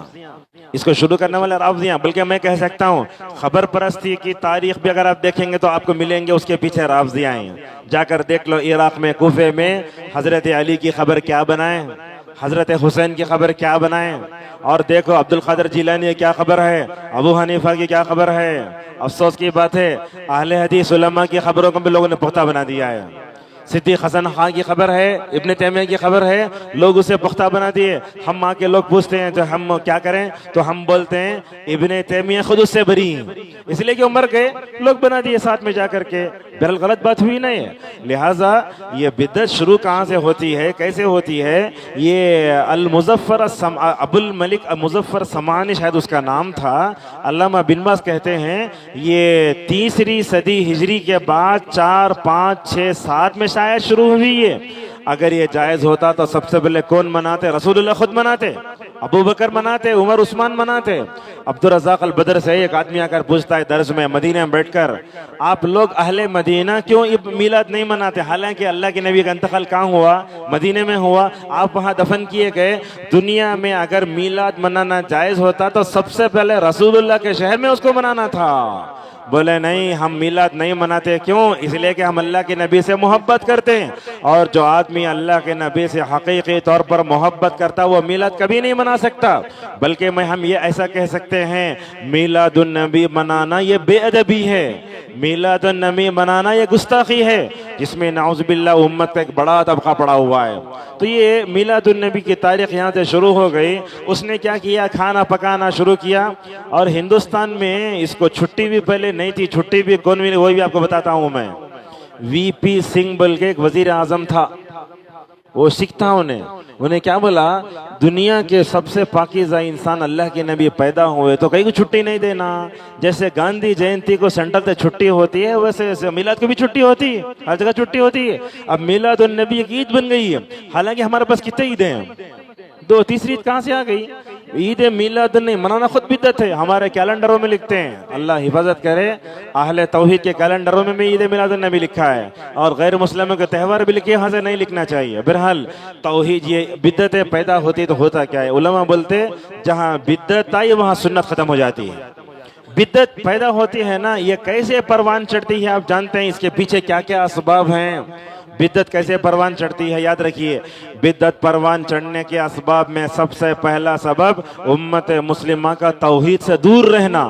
Speaker 1: इसको शुरू करने वाले राफजियां, बल्कि मैं कह सकता हूं खबर परस्ती की तारीख भी अगर आप देखेंगे तो आपको मिलेंगे उसके पीछे राफजियां हैं। जाकर देख लो इराक में कूफे में हजरत अली की खबर क्या बनाए, हजरत हुसैन की खबर क्या बनाए, और देखो अब्दुल कादिर जिलानी क्या खबर है, अबू हनीफा की क्या खबर है। अफसोस की बात है अहले हदीस उलमा की खबरों को भी लोगों ने पुख्ता बना दिया है। सिद्दीक हसन खान की खबर है, इब्ने तैमिया की खबर है, लोग उसे पुख्ता बना दिए। हम आके लोग पूछते हैं तो हम क्या करें, तो हम बोलते हैं इब्ने तैमिया खुद उससे बरी हैं, इसलिए कि वो मर गए, लोग बना दिए साथ में जाकर के। बहरहाल गलत बात हुई नहीं है। लिहाजा ये बिद्दत शुरू कहाँ से होती है, कैसे होती है? ये अल मुजफ्फर अबुल मलिक मुजफ्फर समानी शायद उसका नाम था, अल्लामा बिन बाज कहते हैं ये 3री सदी हिजरी के बाद 4, 5, 6, 7 में शायद शुरू हुई है। अगर ये जायज होता तो सबसे पहले कौन मनाते? रसूलुल्लाह खुद मनाते, अबू बकर मनाते, उमर उस्मान मनाते। अब्दुल रज़ाक अल बदर से एक आदमी आकर पूछता है दर्ज में मदीने में बैठकर, आप लोग अहले मदीना क्यों मिलाद नहीं मनाते? हालांकि अल्लाह के नबी का इंतकाल कहाँ हुआ? मदीने में हुआ, आप वहाँ दफन किए गए। दुनिया में अगर मिलाद मनाना जायज होता तो सबसे पहले रसूलुल्लाह के शहर में उसको मनाना था। बोले नहीं, हम मिलाद नहीं मनाते। क्यों? इसलिए कि हम अल्लाह के नबी से मोहब्बत करते हैं, और जो आदमी अल्लाह के नबी से हकीकी तौर पर मोहब्बत करता वो मिलाद कभी नहीं मना सकता। बल्कि हम ये ऐसा कह सकते हैं मिलादुन नबी मनाना ये बेअदबी है, मिलादुन नबी मनाना ये गुस्ताखी है, जिसमें नाउज़ुबिल्लाह उम्मत का एक बड़ा तबका पड़ा हुआ है। तो ये मिलादुन नबी की तारीख यहाँ से शुरू हो गई। उसने क्या किया? खाना पकाना शुरू किया, और हिंदुस्तान में इसको छुट्टी भी पहले नहीं थी। छुट्टी भी कौन मिली वही भी आपको बताता हूँ मैं। वीपी सिंह बल के एक वजीर आजम था, वो सिख था। उन्हें क्या बोला, दुनिया के सबसे पाकीज़ा इंसान अल्लाह के नबी पैदा हुए तो कहीं को छुट्टी नहीं देना। जैसे गांधी जयंती को सेंट्रल से छुट्टी होती है, वैसे मिलाद को भी छुट्टी होती है, हर जगह छुट्टी होती है। अब मिलाद उन नबी की ईद बन गई है। हालांकि हमारे पास कितने ईदें हैं? 2, तीसरी ईद कहाँ से आ गई? ईद मिलाद नहीं मनाना खुद बिद्दत है, हमारे कैलेंडरों में लिखते हैं। अल्लाह हिफाजत करे, अहले तौहीद के कैलेंडरों में भी ईद मिलाद नबी लिखा है, और गैर मुस्लिमों के त्यौहार भी लिखे, यहाँ से नहीं लिखना चाहिए। बहरहाल तौहीद ये बिद्दतें पैदा होती तो होता क्या है? उलमा बोलते जहाँ बिद्दत आई वहाँ सुन्नत खत्म हो जाती है। बिद्दत पैदा होती है ना, ये कैसे परवान चढ़ती है आप जानते हैं? इसके पीछे क्या क्या असबाब हैं? बिद्दत कैसे परवान चढ़ती है? याद रखिए, बिद्दत परवान चढ़ने के असबाब में सबसे पहला सबब उम्मत मुस्लिमा का तौहीद से दूर रहना।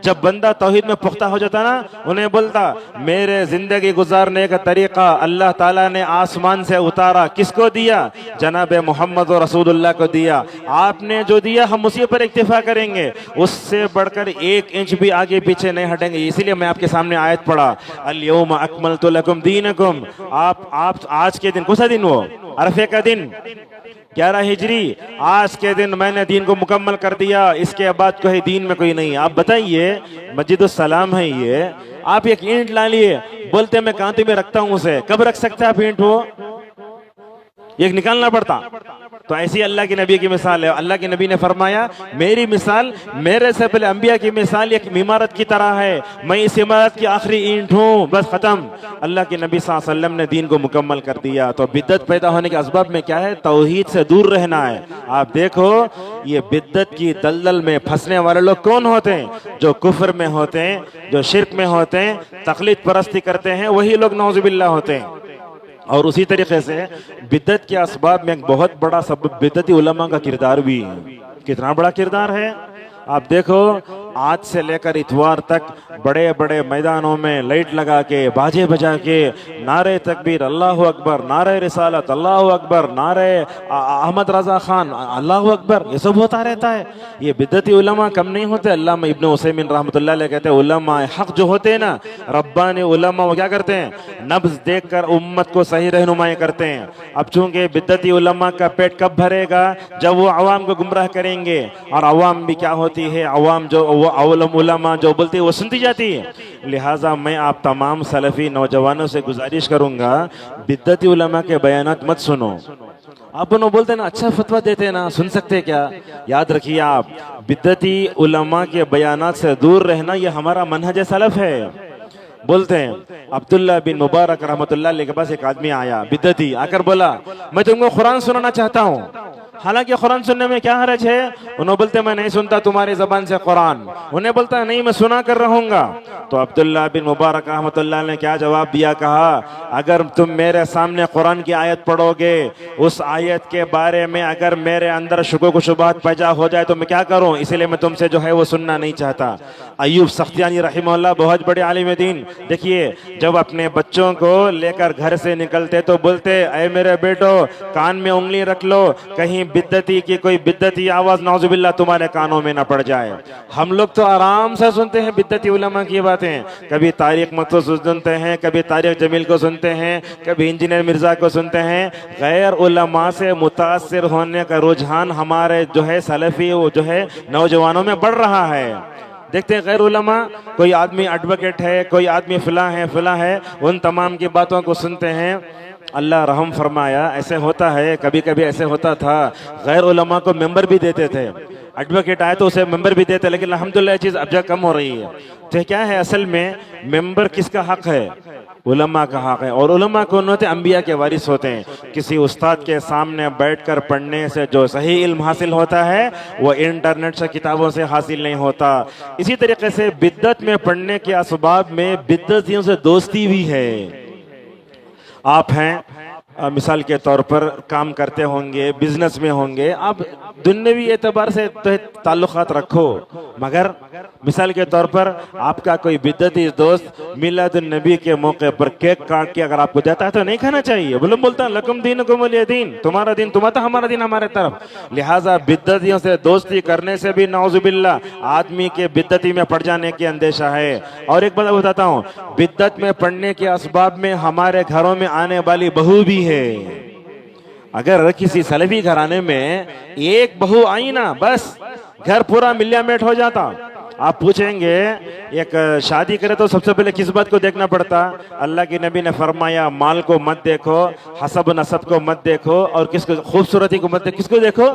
Speaker 1: जब बंदा तौहीद में पुख्ता हो जाता ना, उन्हें बोलता मेरे जिंदगी गुजारने का तरीका अल्लाह ताला ने आसमान से उतारा, किसको दिया? जनाब मोहम्मद रसूलुल्लाह को दिया। आपने जो दिया हम उसी पर इक्तिफा करेंगे, उससे बढ़कर 1 इंच भी आगे पीछे नहीं हटेंगे। इसीलिए मैं आपके सामने आयत पढ़ा, अल यौम अकमलतु लकुम दीनकुम। आप आज के दिन, कौन सा दिन? वो अरफे का दिन, 11 हिजरी। आज के दिन मैंने दीन को मुकम्मल कर दिया, इसके बाद कोई दीन में कोई नहीं। आप बताइए, मस्जिदुस सलाम है ये, आप एक ईंट ला लिए, बोलते मैं कांटे में रखता हूं उसे, कब रख सकते हैं आप ईंट? वो एक निकालना पड़ता। तो ऐसी अल्लाह के नबी की मिसाल है। अल्लाह के नबी ने फरमाया मेरी मिसाल मेरे से पहले अंबिया की मिसाल एक इमारत की तरह है, मैं इस इमारत की आखिरी ईंट हूँ, बस खत्म। अल्लाह के नबी सल्लल्लाहु अलैहि वसल्लम ने दीन को मुकम्मल कर दिया। तो बिद्दत पैदा होने के असबाब में क्या है? तौहीद से दूर रहना है। आप देखो ये बिद्दत की दलदल में फंसने वाले लोग कौन होते हैं? जो कुफ्र में होते हैं, जो शिर्क में होते हैं, तक़लीद परस्ती करते हैं, वही लोग नौज़ुबिल्लाह होते हैं। और उसी तरीके से बिद्दत के असबाब में एक बहुत बड़ा सबब बिद्दती उलमा का किरदार भी है। कितना बड़ा किरदार है आप देखो। आज से लेकर इतवार तक बड़े बड़े मैदानों में लाइट लगा के, बाजे बजा के, नारे तकबीर अल्लाह अकबर, नारे रिसालत अल्लाह अकबर, नारे अहमद रजा खान अल्लाह अकबर, ये सब होता रहता है। ये बिद्दती उलमा कम नहीं होते। अल्लामा इब्न उसैमीन रहमतुल्लाह अलैह कहते हैं उलमा हक जो होते हैं ना, रब्बानी उलमा, वो क्या करते हैं? नब्ज देखकर उम्मत को सही रहनुमाई करते हैं। अब चूंकि बिद्दती उलमा का पेट कब भरेगा? जब वो अवाम को गुमराह करेंगे। और अवाम भी क्या होती है? अवाम जो अवलम उलमा जो बोलते हैं वो सुनती जाती है। लिहाजा मैं आप तमाम सलफ़ी नौजवानों से गुजारिश करूंगा, बिद्दती उलमा के बयानात मत सुनो। आप दोनों बोलते ना अच्छा फतवा देते हैं ना, सुन सकते क्या? याद रखिए आप, बिद्दती उलमा के बयानात से दूर रहना ये हमारा मनहज सलफ है। बोलते हैं अब्दुल्ला बिन मुबारक रहमतुल्लाह अलैह के पास एक आदमी आया बिद्दती, आकर बोला मैं तुमको कुरान सुनाना चाहता हूँ। हालांकि कुरान सुनने में क्या हरज है? उन्होंने बोलते मैं नहीं सुनता तुम्हारी जबान से कुरान। उन्हें बोलता नहीं मैं सुना कर रहूंगा। तो अब्दुल्ला बिन मुबारक रहमतुल्लाह ने क्या जवाब दिया? कहा अगर तुम मेरे सामने कुरान की आयत पढ़ोगे, उस आयत के बारे में अगर मेरे अंदर शुबह को शुबहत पैदा हो जाए तो मैं क्या करूं? इसलिए मैं तुमसे जो है वो सुनना नहीं चाहता। अय्यूब सख्तियानी रहिमहुल्लाह बहुत बड़े आलिम दीन, देखिए जब अपने बच्चों को लेकर घर से निकलते तो बोलते ऐ मेरे बेटो कान में उंगली रख लो, कहीं बिद्दती की कोई बिद्दती आवाज नाउजुबिल्लाह तुम्हारे कानों में ना पड़ जाए। हम लोग तो आराम से सुनते हैं बिद्दती उलमा की बातें, कभी तारिक मकसूद सुनते हैं, कभी तारिक जमील को सुनते हैं, कभी इंजीनियर मिर्जा को सुनते हैं। गैर उलमा से मुतासिर होने का रुझान हमारे जो है सलफी वो जो है नौजवानों में बढ़ रहा है। देखते हैं गैर उलमा, कोई आदमी एडवोकेट है, कोई आदमी फिला है, उन तमाम की बातों को सुनते हैं। अल्लाह रहम फरमाया, ऐसे होता है, कभी कभी ऐसे होता था गैर उलमा को मेंबर भी देते थे। एडवोकेट आए तो उसे मेंबर भी देते, लेकिन अल्हम्दुलिल्लाह ये चीज़ अब जगह कम हो रही है। तो क्या है असल में मेंबर किसका हक है? उलमा का हक है। और उलमा कौन होते हैं? अंबिया के वारिस होते हैं। किसी उस्ताद के सामने बैठकर पढ़ने से जो सही इल्म हासिल होता है वो इंटरनेट से किताबों से हासिल नहीं होता। इसी तरीके से बिद्दत में पढ़ने के असबाब में बिद्दतियों से दोस्ती भी है। आप हैं मिसाल के तौर पर काम करते होंगे, बिजनेस में होंगे, आप दुनियावी एतबार से तो ताल्लुकात रखो, मगर मिसाल के तौर पर आपका कोई बिद्दती दोस्त मिलादुन नबी के मौके पर केक काट के अगर आपको देता है तो नहीं खाना चाहिए। बोलता लकुम दीनुकुम वलिय दीन, तुम्हारा दिन तुम्हारा, हमारा दिन हमारे तरफ। लिहाजा बिद्दतियों से दोस्ती करने से भी नाउजुबिल्लाह आदमी के बिद्दती में पड़ जाने की अंदेशा है। और एक बात बताता हूँ, बिद्दत में पड़ने के असबाब में हमारे घरों में आने वाली बहू भी है। अगर किसी सलफी घराने में एक बहू आई ना, बस घर पूरा मिलियामेट हो जाता। आप पूछेंगे एक शादी करे तो सबसे पहले किस बात को देखना पड़ता? अल्लाह के नबी ने फरमाया माल को मत देखो, हसब नसब को मत देखो, और किसको खूबसूरती को मत देखो, किसको देखो?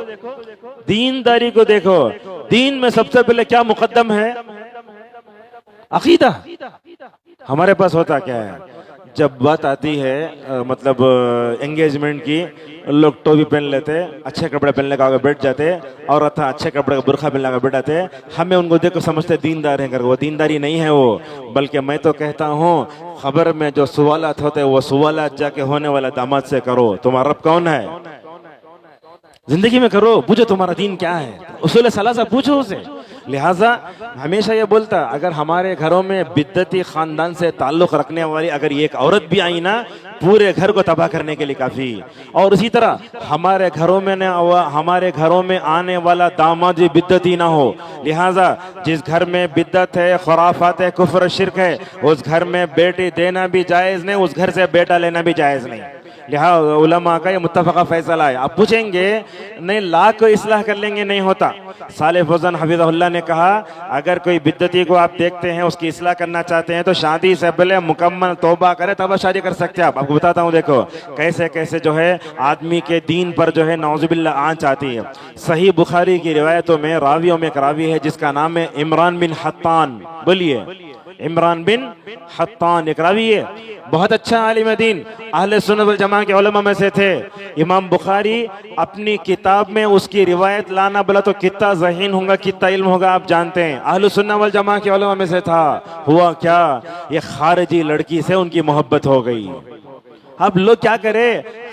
Speaker 1: दीनदारी को देखो। दीन में सबसे पहले क्या मुकद्दम है? अकीदा। हमारे पास होता क्या है, जब बात आती है मतलब एंगेजमेंट की, लोग टोपी पहन लेते, अच्छे कपड़े पहनने का बैठ जाते, और अथा अच्छे कपड़े का बुरखा पहनने का बैठाते। हमें उनको देखो समझते दीनदार हैं, कर वो दीनदारी नहीं है वो, बल्कि मैं तो कहता हूँ खबर में जो सवालात होते हैं वो सवालात जाके होने वाला दामाद से करो। तुम्हारा रब कौन है? जिंदगी में करो, पूछो तुम्हारा दीन क्या है, उसूल सलासा पूछो उसे। लिहाजा हमेशा ये बोलता, अगर हमारे घरों में बिद्दती खानदान से ताल्लुक रखने वाली अगर एक औरत भी आई ना, पूरे घर को तबाह करने के लिए काफी। और इसी तरह हमारे घरों में हमारे घरों में आने वाला दामाद भी बिद्दती ना हो। लिहाजा जिस घर में बिद्दत है, खुराफात है, कुफ्र शिर्क है, उस घर में बेटी देना भी जायज नहीं, उस घर से बेटा लेना भी जायज नहीं। लिहाजा उलमा का ये मुत्तफ़क़ा फैसला है। आप पूछेंगे नहीं लाख को इस्लाह कर लेंगे, नहीं होता। साले फौजन हफिज़हुल्लाह ने कहा अगर कोई बिद्दती को आप देखते हैं उसकी इस्लाह करना चाहते हैं तो शादी से पहले मुकम्मल तौबा करें तब शादी कर सकते हैं। आपको बताता हूँ, देखो कैसे कैसे जो है आदमी के दीन पर जो है नाउज़ुबिल्लाह आंच आती है। सही बुखारी की रिवायतों में रावियों में एक रावी है जिसका नाम है इमरान बिन हत्तान। बोलिए, इमरान बिन हत्तान एक रावी है, बहुत अच्छा आलिम दीन, अहले सुन्नत वल जमा के उलमा में से थे। इमाम बुखारी अपनी किताब में उसकी रिवायत लाना बोला तो कितना ज़हीन होगा, कितना इल्म होगा आप जानते हैं। अहले सुन्नत वल जमा के उलमा में से था। हुआ क्या, ये खारिजी लड़की से उनकी मोहब्बत हो गई। अब लोग क्या करे,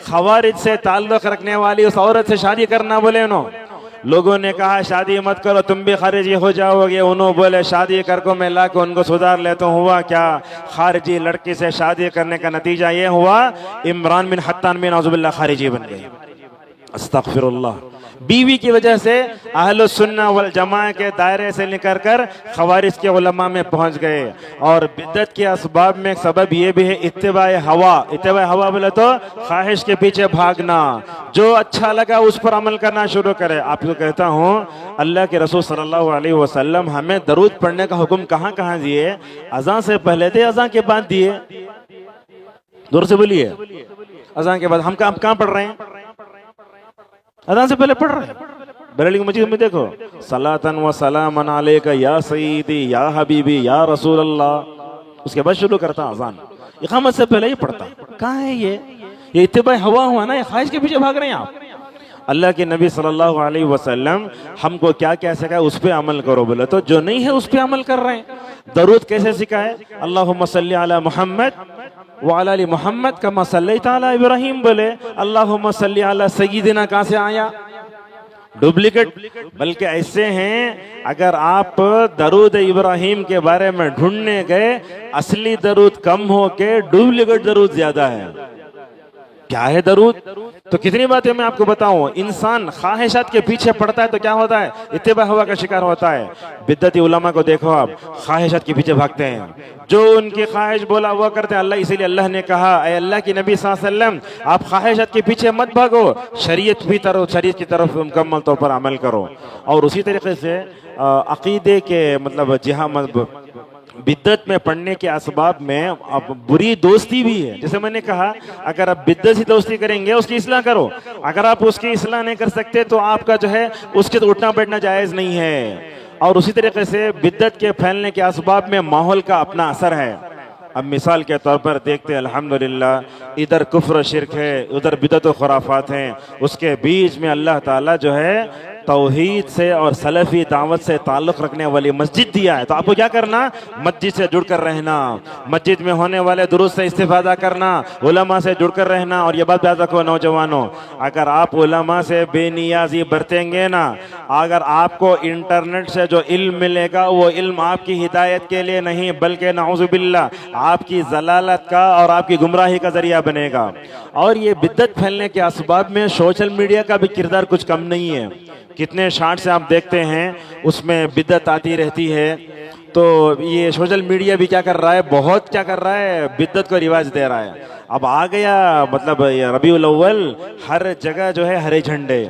Speaker 1: खवारिज से ताल्लुक रखने वाली उस औरत से शादी करना बोले उन्होंने। लोगों ने कहा शादी मत करो, तुम भी खारिजी हो जाओगे। उन्होंने बोले शादी कर को मैं ला के उनको सुधार लेता हूँ। हुआ क्या, खारिजी लड़की से शादी करने का नतीजा ये हुआ इमरान बिन हत्तान बिन नाउज़ुबिल्लाह खारिजी बन गए। अस्तगफिरुल्लाह। बीवी की वजह से अहलुस सुन्ना वल जमा के दायरे से निकल कर खवारिज के उलमा में पहुंच गए। और बिद्दत के असबाब में एक सबब ये भी है इत्तिबाए हवा। इत्तिबाए हवा बोले तो ख्वाहिश के पीछे भागना, जो अच्छा लगा उस पर अमल करना शुरू करे। आपको कहता हूँ अल्लाह के रसूल सल्लल्लाहु अलैहि वसल्लम हमें दरूद पढ़ने का हुक्म कहाँ कहाँ दिए? अज़ान से पहले दिए, अज़ान के बाद दिए। दूर से बोलिए, अज़ान के बाद। हम कहाँ पढ़ रहे हैं? अज़ान से पहले पढ़ रहे हैं। बरेली की मस्जिद में देखो, सलातन व सलामन अलैका या सय्यदी या हबीबी या रसूल अल्लाह, उसके बाद शुरू करता अज़ान। इकामत से पहले ही पढ़ता। कहाँ है ये इत्तिबा हवा हुआ ना, ये ख्वाहिश के पीछे भाग रहे हैं आप। अल्लाह के नबी सल्लल्लाहु अलैहि वसल्लम हमको क्या क्या सिखाया, उस पे अमल करो बोले तो, जो नहीं है उस पे अमल कर रहे हैं। दरूद कैसे सिखाए? अल्लाहुम्मा सल्ली अला मुहम्मद व अला आलि मुहम्मद कमा सल्लैता अला इब्राहीम बोले। अल्लाहुम्मा सल्ली अला सय्यिदिना कहाँ से आया? डुप्लीकेट। बल्कि ऐसे हैं, अगर आप दरूद इब्राहिम के बारे में ढूंढने गए, असली दरूद कम हो के डुप्लीकेट दरूद ज्यादा है। क्या है दरूद? तो कितनी बातें मैं आपको बताऊं। इंसान ख्वाहिशात के पीछे पड़ता है तो क्या होता है? इत्तिबा हवा का शिकार होता है। बिद्दती उलमा को देखो आप, ख्वाहिशात के पीछे भागते हैं, जो उनकी ख्वाहिश बोला वो करते हैं। अल्लाह, इसीलिए अल्लाह ने कहा, ऐ अल्लाह की नबी सल्लल्लाहु अलैहि वसल्लम आप ख्वाहिशात के पीछे मत भागो, शरीयत की तरफ मुकम्मल तौर पर अमल करो। और उसी तरीके से अकीदे के मतलब बिद्दत में पढ़ने के असबाब में अब बुरी दोस्ती भी है। जैसे मैंने कहा, अगर आप बिद्दत से दोस्ती करेंगे उसकी इस्लाह करो। अगर आप उसकी इस्लाह नहीं कर सकते तो आपका जो है उसके तो उठना बैठना जायज़ नहीं है। और उसी तरीके से बिद्दत के फैलने के असबाब में माहौल का अपना असर है। अब मिसाल के तौर पर देखते हैं, अल्हम्दुलिल्लाह, इधर कुफ्र शिर्क है, उधर बिदअत व खुराफात हैं, उसके बीच में अल्लाह ताला जो है तौहीद से और सलफी दावत से ताल्लुक़ रखने वाली मस्जिद दिया है। तो आपको क्या करना? मस्जिद से जुड़कर रहना, मस्जिद में होने वाले दुरुस्त से इस्तिफादा करना, उलमा से जुड़कर रहना। और ये बात याद रखो नौजवानों, अगर आप उलमा से बेनियाजी बरतेंगे ना, अगर आपको इंटरनेट से जो इल्म मिलेगा वो इल्म आपकी हिदायत के लिए नहीं, बल्कि नाउज़ुबिल्लाह आपकी जलालत का और आपकी गुमराही का जरिया बनेगा। और ये बिद्दत फैलने के असबाब में सोशल मीडिया का भी किरदार कुछ कम नहीं है। कितने शार्ट से आप देखते हैं, उसमें बिद्दत आती रहती है। तो ये सोशल मीडिया भी क्या कर रहा है? बहुत क्या कर रहा है, बिद्दत को रिवाज दे रहा है। अब आ गया मतलब रबीउल अव्वल, हर जगह जो है हरे झंडे।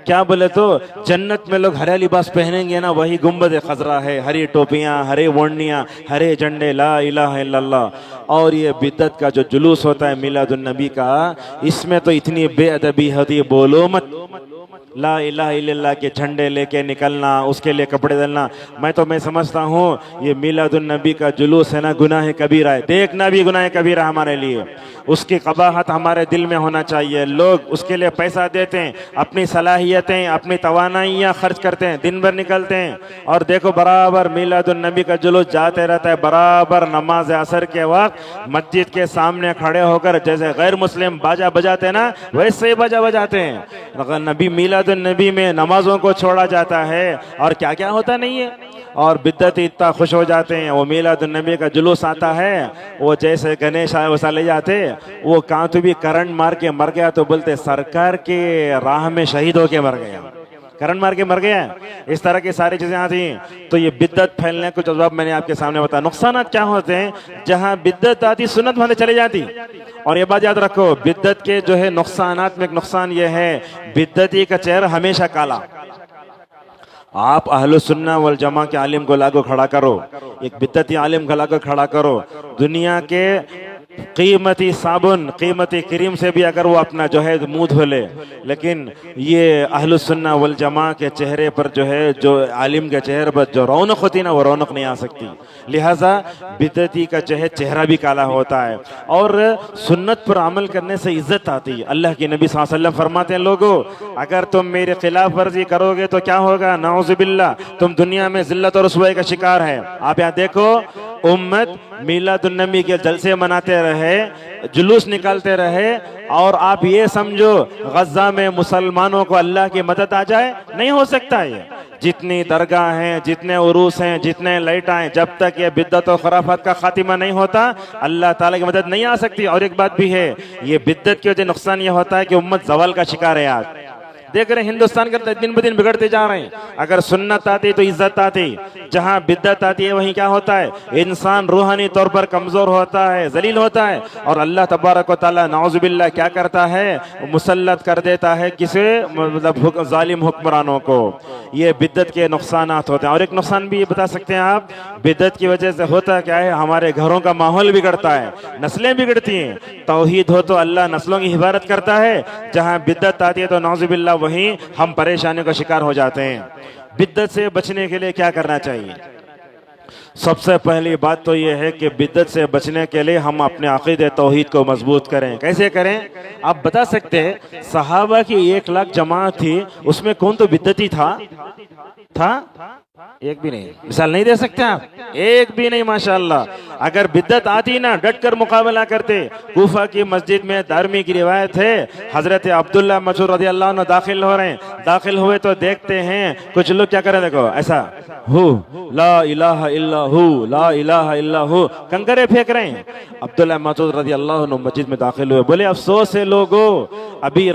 Speaker 1: क्या बोले तो जन्नत में लोग हरा लिबास पहनेंगे ना, वही गुम्बद खजरा है, हरी टोपियां, हरे ओढ़नियां, हरे झंडे, ला इलाहा इल्लल्लाह। और ये बिद्दत का जो जुलूस होता है मिलादुन नबी का, इसमें तो इतनी बेअदबी होती है, बोलो मत। ला इलाहा इल्लल्लाह के झंडे लेके निकलना, उसके लिए कपड़े डालना। मैं समझता हूँ ये मिलादुन नबी का जुलूस है ना, गुनाह कबीरा है। देखना भी गुनाह कबीरा हमारे लिए। उसकी कबाहत हमारे दिल में होना चाहिए। लोग उसके लिए पैसा देते हैं, अपनी सलाहियतें, अपनी तवानाइयाँ खर्च करते हैं, दिन भर निकलते हैं, और देखो बराबर मिलादुन नबी का जुलूस जाते रहता है। बराबर नमाज असर के वक्त मस्जिद के सामने खड़े होकर जैसे गैर मुस्लिम बाजा बजाते हैं ना, वैसे ही बाजा बजाते हैं। अगर नबी मिलादुन नबी में नमाजों को छोड़ा जाता है और क्या क्या होता नहीं है। और बिद्दत इतना खुश हो जाते हैं, वो मिलादुन नबी का जुलूस आता है, वो जैसे गणेश वैसा ले जाते, वो कहाँ तो भी करंट मार के मर गया तो बोलते सरकार के राह में शहीद होके मर गया, करंट मार के मर गया। इस तरह की सारी चीजें आती हैं। तो ये बिद्दत फैलने को जवाब मैंने आपके सामने बताया। नुकसान क्या होते हैं? जहां बिद्दत आती सुन्नत वहां चले जाती। और ये बात याद रखो, बिद्दत के जो है नुकसानात में एक नुकसान ये है, बिद्दती का चेहरा हमेशा काला। आप अहलुस सुन्ना वल जमा के आलिम को लाकर खड़ा करो, एक बिद्दती आलिम को लाकर खड़ा करो, दुनिया के कीमती साबुन, कीमती क्रीम से भी अगर वो अपना जो है मुंह धो ले, लेकिन ये अहलुस सुन्ना वल जमा के चेहरे पर जो है, जो आलिम के चेहरे पर जो रौनक होती है ना, वो रौनक नहीं आ सकती। लिहाजा बिद्दती का जो है चेहरा भी काला होता है। और सुन्नत पर अमल करने से इज्जत आती है। अल्लाह के नबी सल्लल्लाहु अलैहि वसल्लम फरमाते हैं, लोगों अगर तुम मेरे खिलाफ वर्जी करोगे तो क्या होगा? नाउज़ुबिल्लाह, तुम दुनिया में जिल्लत और रुसवाई का शिकार है। आप यहाँ देखो, उम्मत मिलादुन नबी के जलसे मनाते रहे, जुलूस निकालते रहे, और आप ये समझो गज़ा में मुसलमानों को अल्लाह की मदद आ जाए, नहीं हो सकता है। जितनी दरगाह हैं, जितने उरूस हैं, जितने लाइटां हैं, जब तक ये बिद्दत और खुराफात का खातिमा नहीं होता, अल्लाह ताला की मदद नहीं आ सकती। और एक बात भी है, ये बिद्दत की वजह नुकसान ये होता है कि उम्मत जवाल का शिकार है। आज देख रहे हैं हिंदुस्तान के दिन ब दिन बिगड़ते जा रहे हैं। अगर सुन्नत आती तो इज्जत आती, जहां बिद्दत आती है वहीं क्या होता है, इंसान रूहानी तौर पर कमजोर होता है, जलील होता है, और अल्लाह तबारक व तआला नाउजुबिल्लाह क्या करता है, मुसल्लत कर देता है किसे, मतलब जालिम हुक्मरानों को। ये बिद्दत के नुकसानात होते हैं। और एक नुकसान भी ये बता सकते हैं आप, बिद्दत की वजह से होता क्या है, हमारे घरों का माहौल बिगड़ता है, नस्लें बिगड़ती हैं। तौहीद हो तो अल्लाह नस्लों की हिफाजत करता है, जहां बिद्दत आती है तो नाउजुबिल्लाह वहीं हम परेशानियों का शिकार हो जाते हैं। बिद्दत से बचने के लिए क्या करना चाहिए? सबसे पहली बात तो यह है कि बिद्दत से बचने के लिए हम अपने अकीदे तौहीद को मजबूत करें। कैसे करें आप बता सकते हैं? सहाबा की 1 लाख जमात थी, उसमें कौन तो बिद्दती था? एक भी नहीं। मिसाल नहीं दे सकते आप? एक भी नहीं माशाअल्लाह। अगर बिद्दत आती ना, डट कर मुकाबला करते। कूफा की मस्जिद में धार्मिक रिवायत है, हजरत अब्दुल्लाह मसूद रज़ी अल्लाह अन्हु दाखिल हो रहे हैं। दाखिल हुए तो देखते हैं कुछ लोग क्या कर रहे हैं, देखो ऐसा, हु ला इलाहा इल्ला हु, ला इलाहा इल्ला हु, कंकरे फेंक रहे हैं। अब्दुल्लाह मसूद रज़ी अल्लाह अन्हु मस्जिद में दाखिल हुए, बोले अफसोस है लोगों, अभी